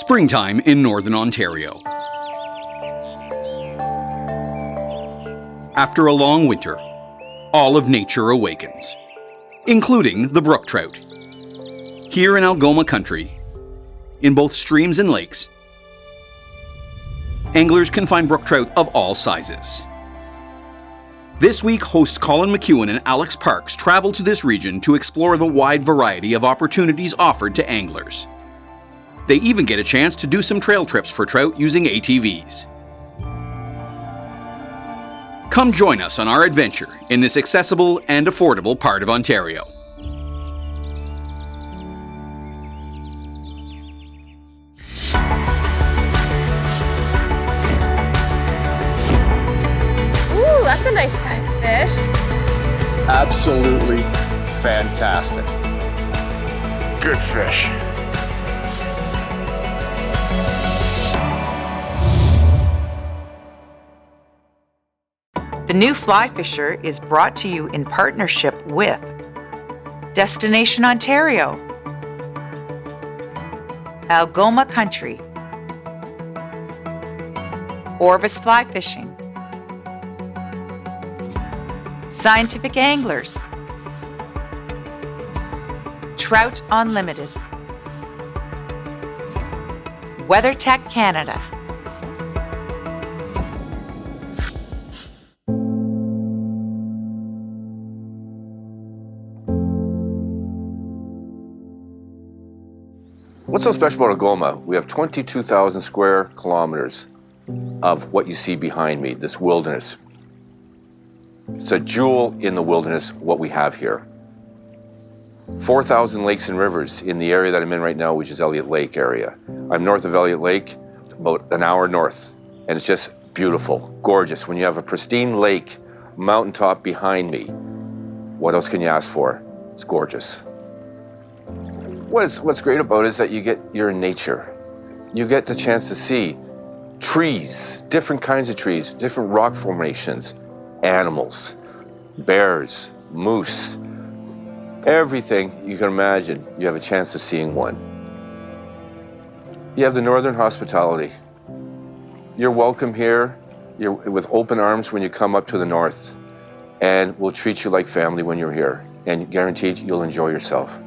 Springtime in Northern Ontario. After a long winter, all of nature awakens, including the brook trout. Here in Algoma country, in both streams and lakes, anglers can find brook trout of all sizes. This week, hosts Colin and Alyx Parks travel to this region to explore the wide variety of opportunities offered to anglers. They even get a chance to do some trail trips for trout using ATVs. Come join us on our adventure in this accessible and affordable part of Ontario. Ooh, that's a nice sized fish. Absolutely fantastic. Good fish. The new Fly Fisher is brought to you in partnership with Destination Ontario, Algoma Country, Orvis Fly Fishing, Scientific Anglers, Trout Unlimited, WeatherTech Canada. What's so special about Algoma? We have 22,000 square kilometers of what you see behind me, this wilderness. It's a jewel in the wilderness, what we have here. 4,000 lakes and rivers in the area that I'm in right now, which is Elliot Lake area. I'm north of Elliot Lake, about an hour north, and it's just beautiful, gorgeous. When you have a pristine lake, mountaintop behind me, what else can you ask for? It's gorgeous. What's great about it is that you're in nature. You get the chance to see trees, different kinds of trees, different rock formations, animals, bears, moose, everything you can imagine, you have a chance of seeing one. You have the northern hospitality. You're welcome here. You're with open arms when you come up to the north, and we'll treat you like family when you're here, and guaranteed you'll enjoy yourself.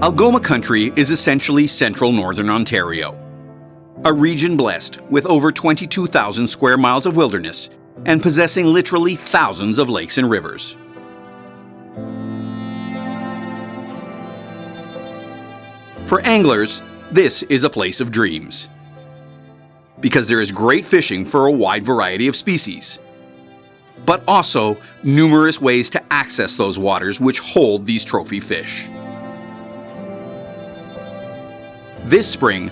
Algoma country is essentially central Northern Ontario, a region blessed with over 22,000 square miles of wilderness and possessing literally thousands of lakes and rivers. For anglers, this is a place of dreams, because there is great fishing for a wide variety of species, but also numerous ways to access those waters which hold these trophy fish. This spring,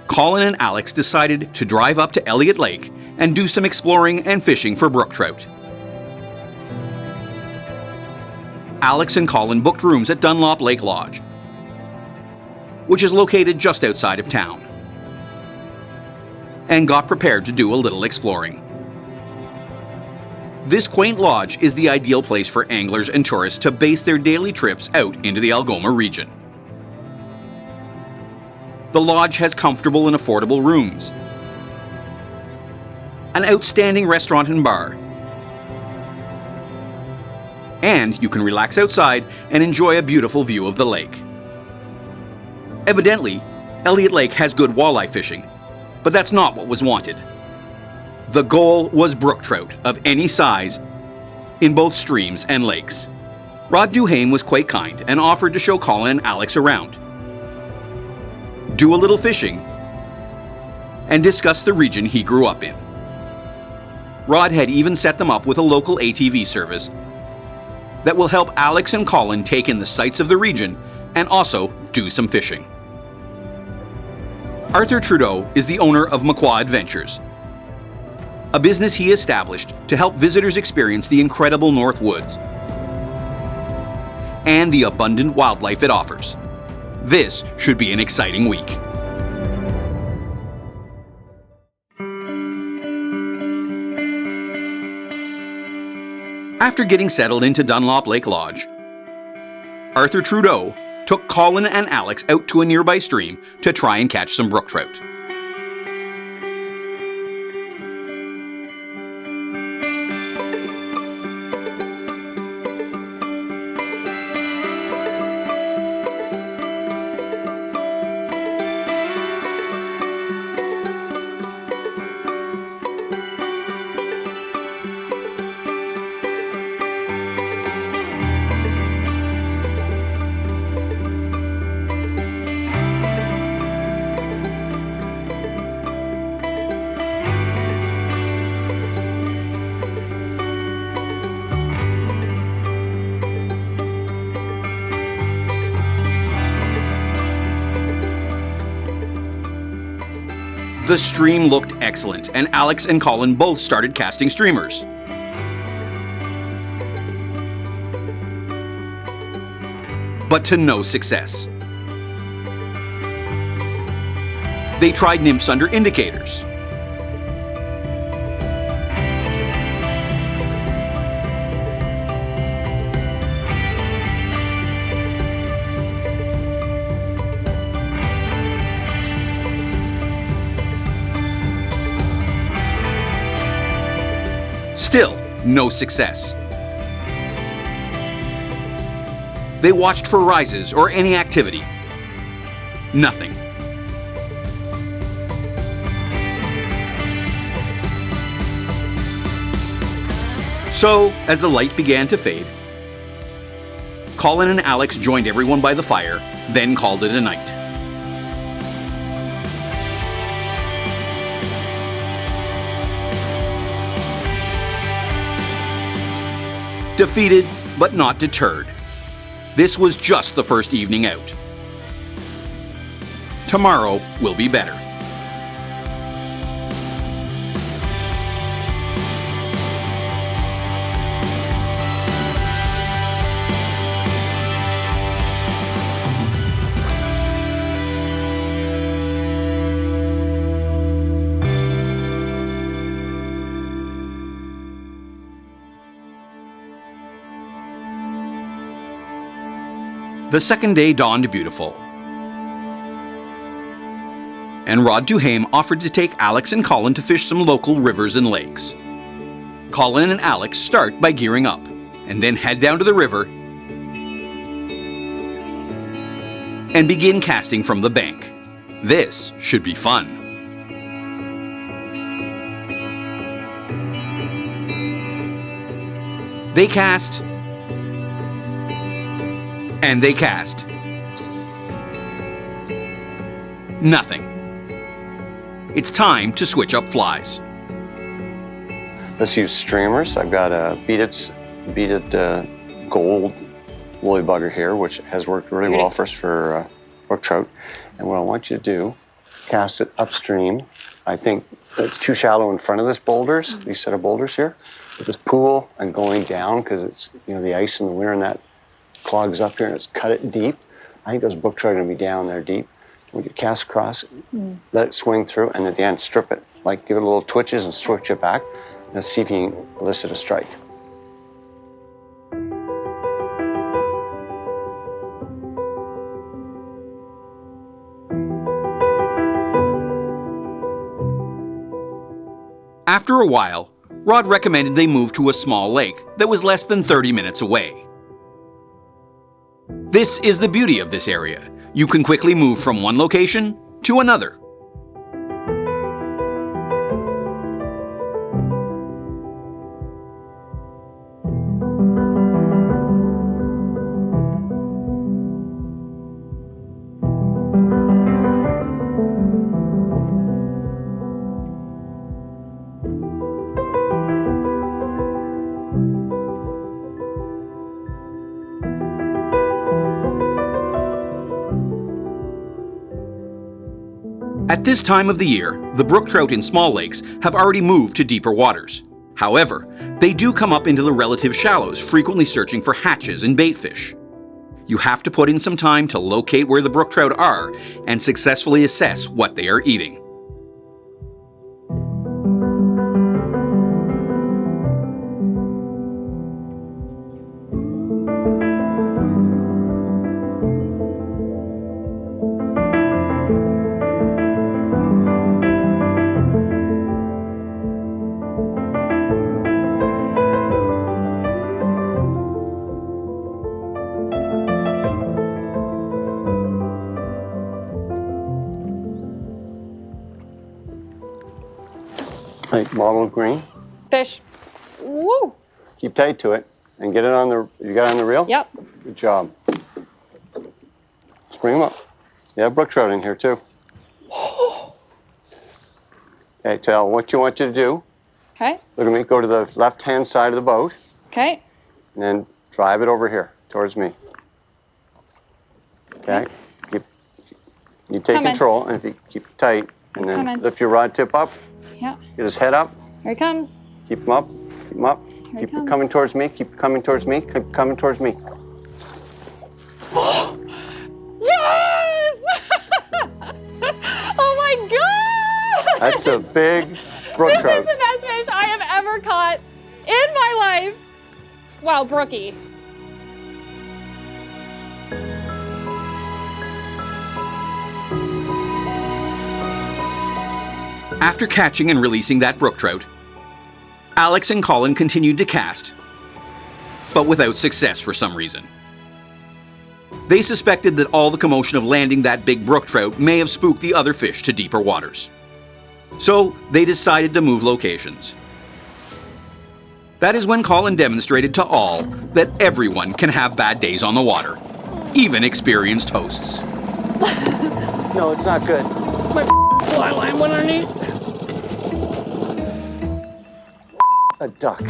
Colin and Alyx decided to drive up to Elliot Lake and do some exploring and fishing for brook trout. Alyx and Colin booked rooms at Dunlop Lake Lodge, which is located just outside of town, and got prepared to do a little exploring. This quaint lodge is the ideal place for anglers and tourists to base their daily trips out into the Algoma region. The lodge has comfortable and affordable rooms, an outstanding restaurant and bar, and you can relax outside and enjoy a beautiful view of the lake. Evidently, Elliot Lake has good walleye fishing, but that's not what was wanted. The goal was brook trout of any size in both streams and lakes. Rod Duhame was quite kind and offered to show Colin and Alyx around, do a little fishing, and discuss the region he grew up in. Rod had even set them up with a local ATV service that will help Alyx and Colin take in the sights of the region and also do some fishing. TRUDEAU is the owner of MUKWA Adventures, a business he established to help visitors experience the incredible North Woods and the abundant wildlife it offers. This should be an exciting week. After getting settled into Dunlop Lake Lodge, TRUDEAU took Colin and Alyx out to a nearby stream to try and catch some brook trout. The stream looked excellent, and Alyx and Colin both started casting streamers. But to no success. They tried nymphs under indicators. Still, no success. They watched for rises or any activity. Nothing. So, as the light began to fade, Colin and Alyx joined everyone by the fire, then called it a night. Defeated, but not deterred. This was just the first evening out. Tomorrow will be better. The second day dawned beautiful, and Rod Duhame offered to take Alyx and Colin to fish some local rivers and lakes. Colin and Alyx start by gearing up, and then head down to the river and begin casting from the bank. This should be fun. They cast, and they cast. Nothing. It's time to switch up flies. Let's use streamers. I've got a beaded gold woolly bugger here, which has worked really well for us for brook trout. And what I want you to do, cast it upstream. I think it's too shallow in front of this boulders, these set of boulders here. With this pool and going down, because it's, you know, the ice in the winter and that clogs up here and it's cut it deep. I think those brook trout are going to be down there deep. When you cast across, let it swing through, and at the end, strip it. Like, give it a little twitches and switch it back. Let's see if you can elicit a strike. After a while, Rod recommended they move to a small lake that was less than 30 minutes away. This is the beauty of this area. You can quickly move from one location to another. At this time of the year, the brook trout in small lakes have already moved to deeper waters. However, they do come up into the relative shallows, frequently searching for hatches and bait fish. You have to put in some time to locate where the brook trout are and successfully assess what they are eating. Like bottle green. Fish. Woo! Keep tight to it and get it on the, you got it on the reel? Yep. Good job. Let's bring them up. Yeah, brook trout in here too. Okay, tell what you want you to do. Okay. Look at me, go to the left-hand side of the boat Okay. and then drive it over here towards me. Okay? You take Coming. control and if you keep it tight and then Coming. lift your rod tip up, Yeah. get his head up, Here he comes. keep him up, keep him up, Here keep he it comes. coming towards me, keep it coming towards me, keep it coming towards me. Yes! Oh my god! That's a big brook This trout. is the best fish I have ever caught in my life. Wow, brookie. After catching and releasing that brook trout, Alyx and Colin continued to cast, but without success for some reason. They suspected that all the commotion of landing that big brook trout may have spooked the other fish to deeper waters. So they decided to move locations. That is when Colin demonstrated to all that everyone can have bad days on the water, even experienced hosts. No, it's not good. My fly line went underneath. A duck.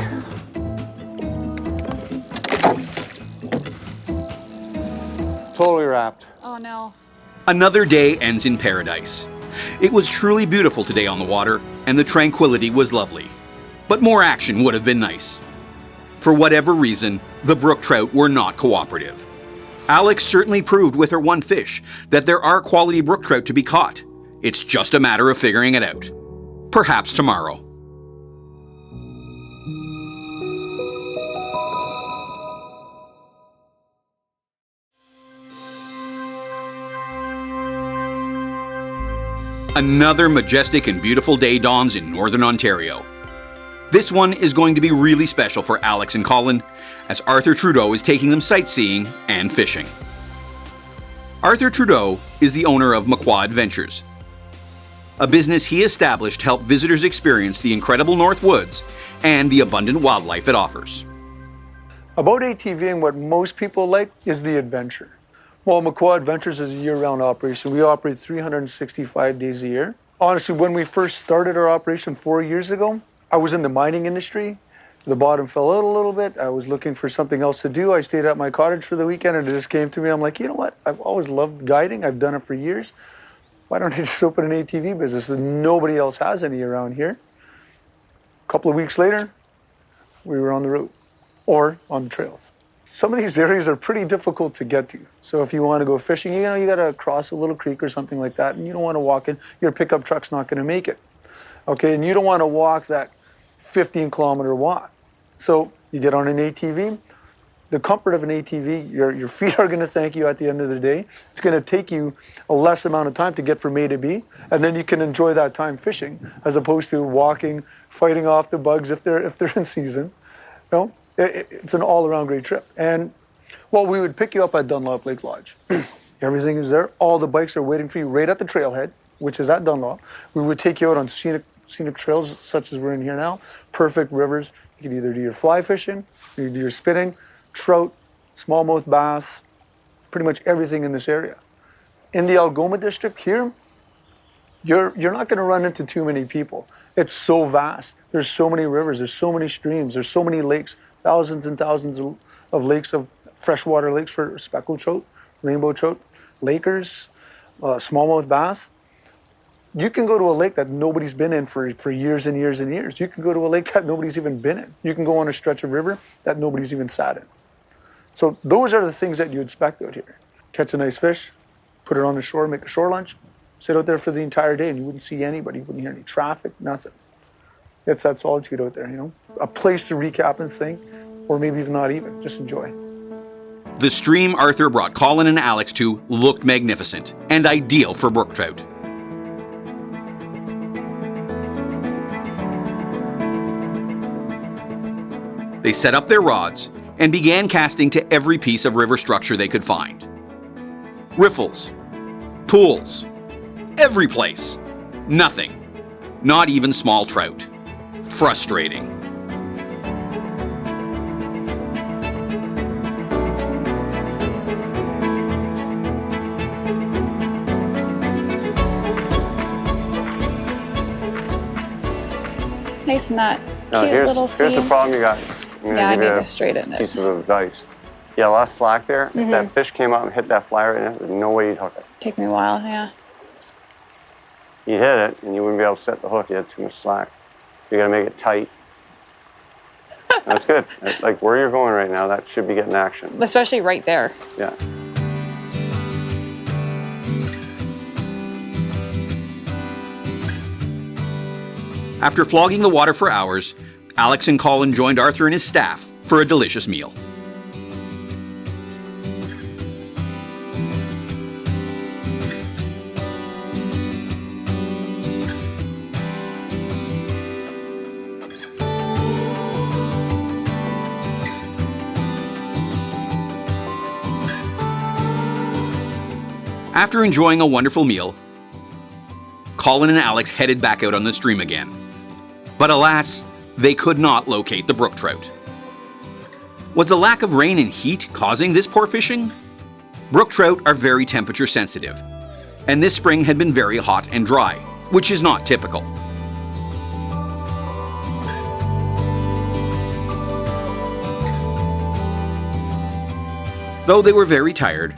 Totally wrapped. Oh no. Another day ends in paradise. It was truly beautiful today on the water, and the tranquility was lovely. But more action would have been nice. For whatever reason, the brook trout were not cooperative. Alyx certainly proved with her one fish that there are quality brook trout to be caught. It's just a matter of figuring it out. Perhaps tomorrow. Another majestic and beautiful day dawns in Northern Ontario. This one is going to be really special for Alyx and Colin, as Arthur TRUDEAU is taking them sightseeing and fishing. Arthur TRUDEAU is the owner of MUKWA Adventures, a business he established to help visitors experience the incredible North Woods and the abundant wildlife it offers. About ATVing, what most people like is the adventure. Well, MUKWA Adventures is a year-round operation. We operate 365 days a year. Honestly, when we first started our operation 4 years ago, I was in the mining industry. The bottom fell out a little bit. I was looking for something else to do. I stayed at my cottage for the weekend and it just came to me. I'm like, you know what? I've always loved guiding. I've done it for years. Why don't I just open an ATV business? Nobody else has any around here. A couple of weeks later, we were on the road or on the trails. Some of these areas are pretty difficult to get to. So if you want to go fishing, you got to cross a little creek or something like that, and you don't want to walk in. Your pickup truck's not going to make it. Okay, and you don't want to walk that 15-kilometer walk. So you get on an ATV. The comfort of an ATV, your feet are going to thank you at the end of the day. It's going to take you a less amount of time to get from A to B, and then you can enjoy that time fishing as opposed to walking, fighting off the bugs if they're in season. You know? It's an all-around great trip. And, well, we would pick you up at Dunlop Lake Lodge. Everything is there. All the bikes are waiting for you right at the trailhead, which is at Dunlop. We would take you out on scenic trails, such as we're in here now, perfect rivers. You could either do your fly fishing, you could do your spinning, trout, smallmouth bass, pretty much everything in this area. In the Algoma district here, you're not going to run into too many people. It's so vast. There's so many rivers, there's so many streams, there's so many lakes. Thousands and thousands of lakes, of freshwater lakes for speckled trout, rainbow trout, lakers, smallmouth bass. You can go to a lake that nobody's been in for years and years and years. You can go to a lake that nobody's even been in. You can go on a stretch of river that nobody's even sat in. So those are the things that you expect out here. Catch a nice fish, put it on the shore, make a shore lunch, sit out there for the entire day and you wouldn't see anybody, you wouldn't hear any traffic, nothing. It's that solitude out there, you know? A place to recap and think, or maybe even not even, just enjoy. The stream Arthur brought Colin and Alyx to looked magnificent and ideal for brook trout. They set up their rods and began casting to every piece of river structure they could find. Riffles, pools, every place. Nothing, not even small trout. frustrating. Nice nut. Now, Cute here's little seam. the problem you got. Yeah, I need to straighten it. Piece of advice. Yeah, last slack there. If that fish came out and hit that fly right now, there's no way you'd hook it. Take me a while, yeah. You'd hit it, and you wouldn't be able to set the hook. You had too much slack. You got to make it tight. That's good. Like where you're going right now, that should be getting action. Especially right there. Yeah. After flogging the water for hours, Alyx and Colin joined Arthur and his staff for a delicious meal. After enjoying a wonderful meal, Colin and Alyx headed back out on the stream again. But alas, they could not locate the brook trout. Was the lack of rain and heat causing this poor fishing? Brook trout are very temperature sensitive, and this spring had been very hot and dry, which is not typical. Though they were very tired,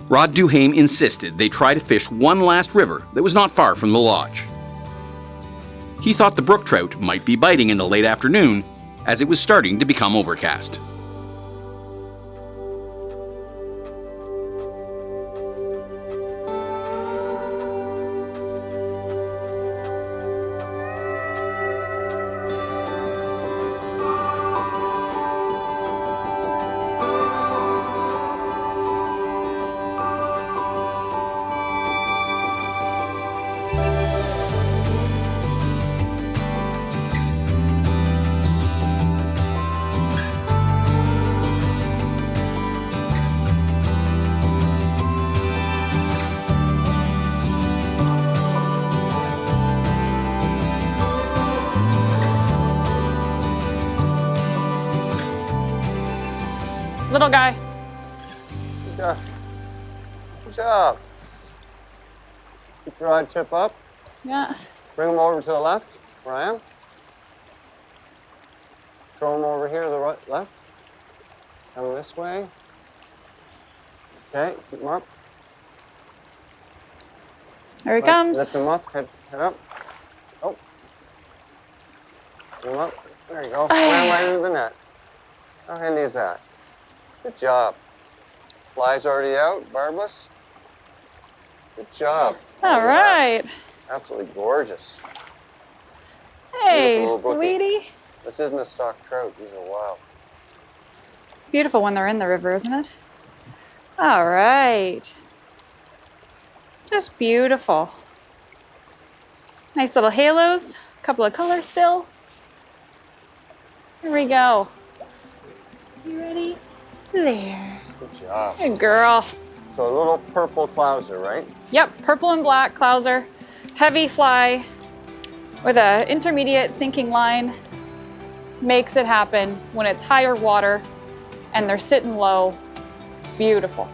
Rod Duhame insisted they try to fish one last river that was not far from the lodge. He thought the brook trout might be biting in the late afternoon as it was starting to become overcast. Little guy. Good job. Good job. Keep your rod tip up. Yeah. Bring them over to the left, where I am. Throw them over here to the right, left. Come this way. Okay, keep them up. There he comes. Lift them up, head up. Oh. Pull them up. There you go. Land right into the net. How handy is that? Good job. Fly's already out, barbless. Good job. All right. Absolutely gorgeous. Hey, Beautiful little brookie. sweetie. This isn't a stock trout. These are wild. Beautiful when they're in the river, isn't it? All right. Just beautiful. Nice little halos. A couple of colors still. Here we go. You ready? There. Good job. Good girl. So a little purple clouser, right? Yep, purple and black clouser. Heavy fly with an intermediate sinking line. Makes it happen when it's higher water and they're sitting low. Beautiful.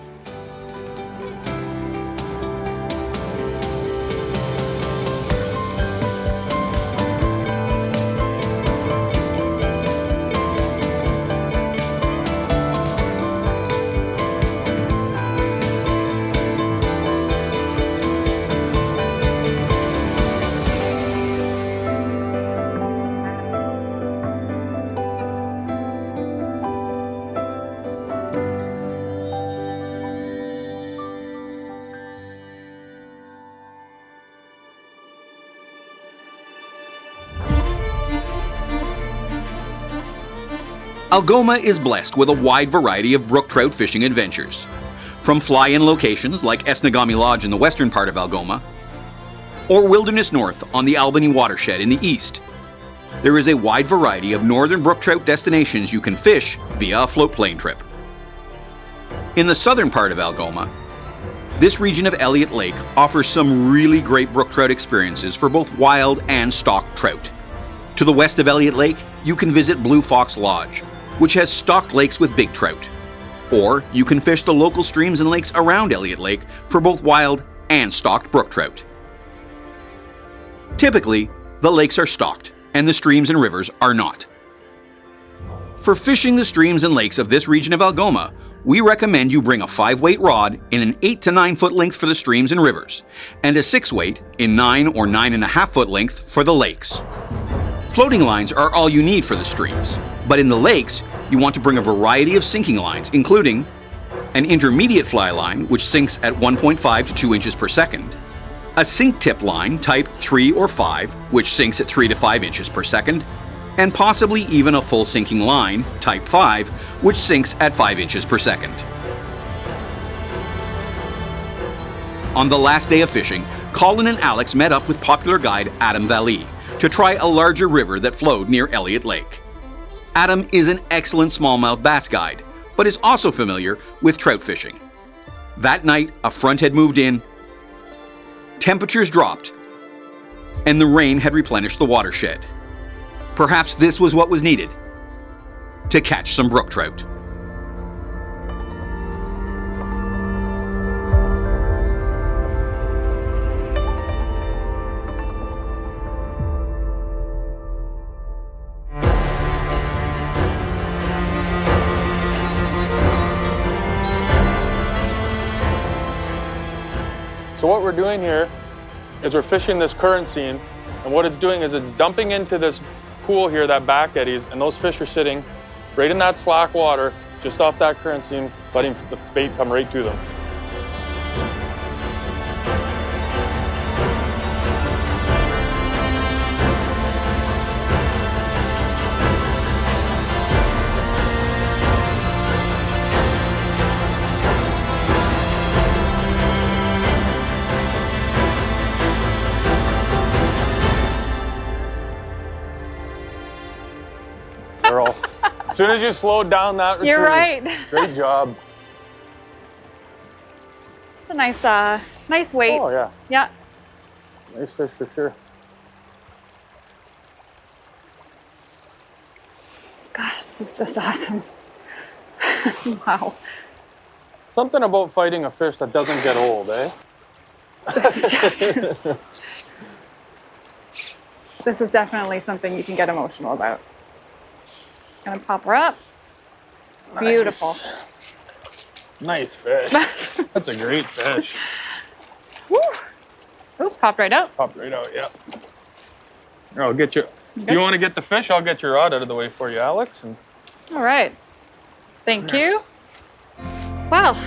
Algoma is blessed with a wide variety of brook trout fishing adventures. From fly-in locations like Esnagami Lodge in the western part of Algoma, or Wilderness North on the Albany watershed in the east, there is a wide variety of northern brook trout destinations you can fish via a float plane trip. In the southern part of Algoma, this region of Elliot Lake offers some really great brook trout experiences for both wild and stock trout. To the west of Elliot Lake, you can visit Blue Fox Lodge, which has stocked lakes with big trout. Or you can fish the local streams and lakes around Elliot Lake for both wild and stocked brook trout. Typically, the lakes are stocked and the streams and rivers are not. For fishing the streams and lakes of this region of Algoma, we recommend you bring a 5-weight rod in an 8 to 9 foot length for the streams and rivers, and a 6-weight in 9 or 9.5 foot length for the lakes. Floating lines are all you need for the streams, but in the lakes, you want to bring a variety of sinking lines, including an intermediate fly line, which sinks at 1.5 to 2 inches per second, a sink tip line type 3 or 5, which sinks at 3 to 5 inches per second, and possibly even a full sinking line, type 5, which sinks at 5 inches per second. On the last day of fishing, Colin and Alyx met up with popular guide Adam VALLEE to try a larger river that flowed near Elliot Lake. Adam is an excellent smallmouth bass guide, but is also familiar with trout fishing. That night, a front had moved in, temperatures dropped, and the rain had replenished the watershed. Perhaps this was what was needed to catch some brook trout. So what we're doing here is we're fishing this current seam, and what it's doing is it's dumping into this pool here that back eddies, and those fish are sitting right in that slack water just off that current seam, letting the bait come right to them. Girl, as soon as you slowed down that retrieve, You're right. Great job. It's a nice weight. Oh, yeah. Yeah. Nice fish for sure. Gosh, this is just awesome. Wow. Something about fighting a fish that doesn't get old, eh? This is definitely something you can get emotional about. Gonna pop her up. Beautiful. Nice fish. That's a great fish. Woo. Ooh, popped right out. Pop right out, yeah. Here, I'll get you. If you want to get the fish, I'll get your rod out of the way for you, Alyx. And All right. Thank you. Wow.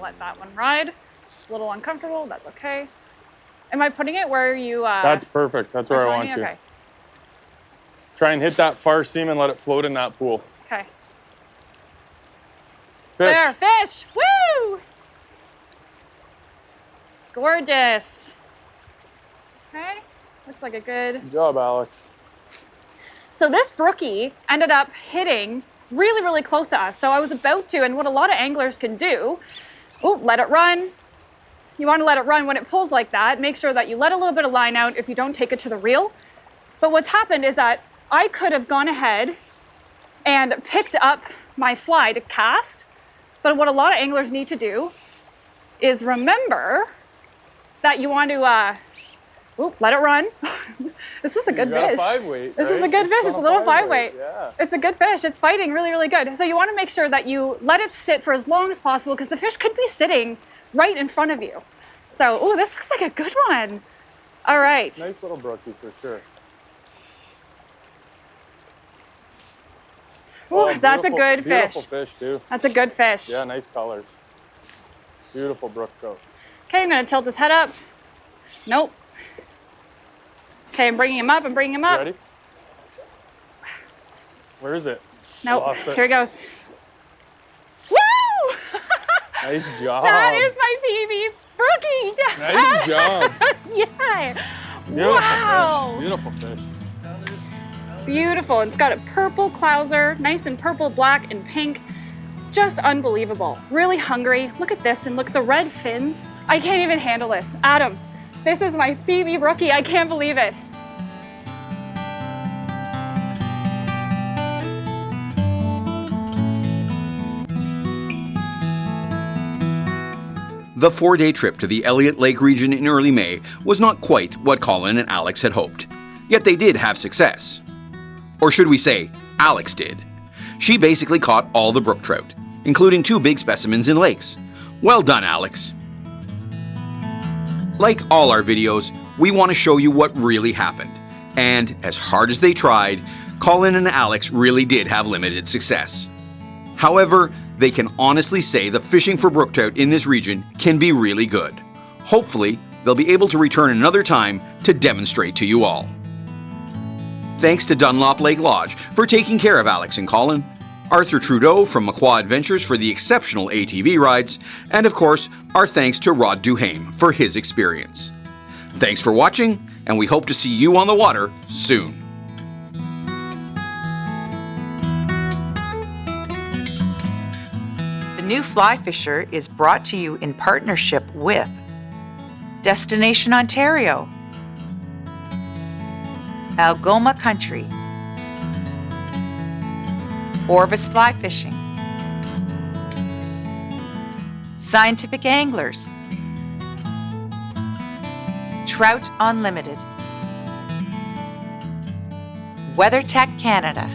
Let that one ride. A little uncomfortable, that's okay. Am I putting it where you... that's perfect. That's where I want you. Okay. Try and hit that far seam and let it float in that pool. Okay. Fish. There, fish! Woo! Gorgeous. Okay, looks like a good... Good job, Alyx. So this brookie ended up hitting really, really close to us. So I was about to, and what a lot of anglers can do, let it run. You want to let it run when it pulls like that. Make sure that you let a little bit of line out if you don't take it to the reel. But what's happened is that I could have gone ahead and picked up my fly to cast. But what a lot of anglers need to do is remember that you want to let it run. This is a good fish. A 5-weight, This is a good fish. It's a little 5-weight. Yeah. It's a good fish. It's fighting really, really good. So you want to make sure that you let it sit for as long as possible because the fish could be sitting right in front of you. So, this looks like a good one. All right. Nice little brookie for sure. Ooh, that's a good fish. Beautiful fish too. That's a good fish. Yeah, nice colors. Beautiful brook trout. Okay, I'm going to tilt his head up. Nope. Okay, I'm bringing him up. You ready? Where is it? Nope, Lost it. here it goes. Woo! Nice job. That is my baby Brookie. Nice job. Yeah. Beautiful Wow. fish. Beautiful fish. Beautiful. It's got a purple clouser, nice and purple, black, and pink. Just unbelievable. Really hungry. Look at this and look at the red fins. I can't even handle this. Adam, this is my baby Brookie. I can't believe it. The 4-day trip to the Elliot Lake region in early May was not quite what Colin and Alyx had hoped. Yet they did have success. Or should we say, Alyx did. She basically caught all the brook trout, including 2 big specimens in lakes. Well done, Alyx. Like all our videos, we want to show you what really happened. And as hard as they tried, Colin and Alyx really did have limited success. However, they can honestly say the fishing for brook trout in this region can be really good. Hopefully, they'll be able to return another time to demonstrate to you all. Thanks to Dunlop Lake Lodge for taking care of Alyx and Colin, Arthur TRUDEAU from MUKWA Adventures for the exceptional ATV rides, and of course, our thanks to Rod Duhame for his experience. Thanks for watching, and we hope to see you on the water soon. The new Fly Fisher is brought to you in partnership with Destination Ontario, Algoma Country, Orbis Fly Fishing, Scientific Anglers, Trout Unlimited, WeatherTech Canada,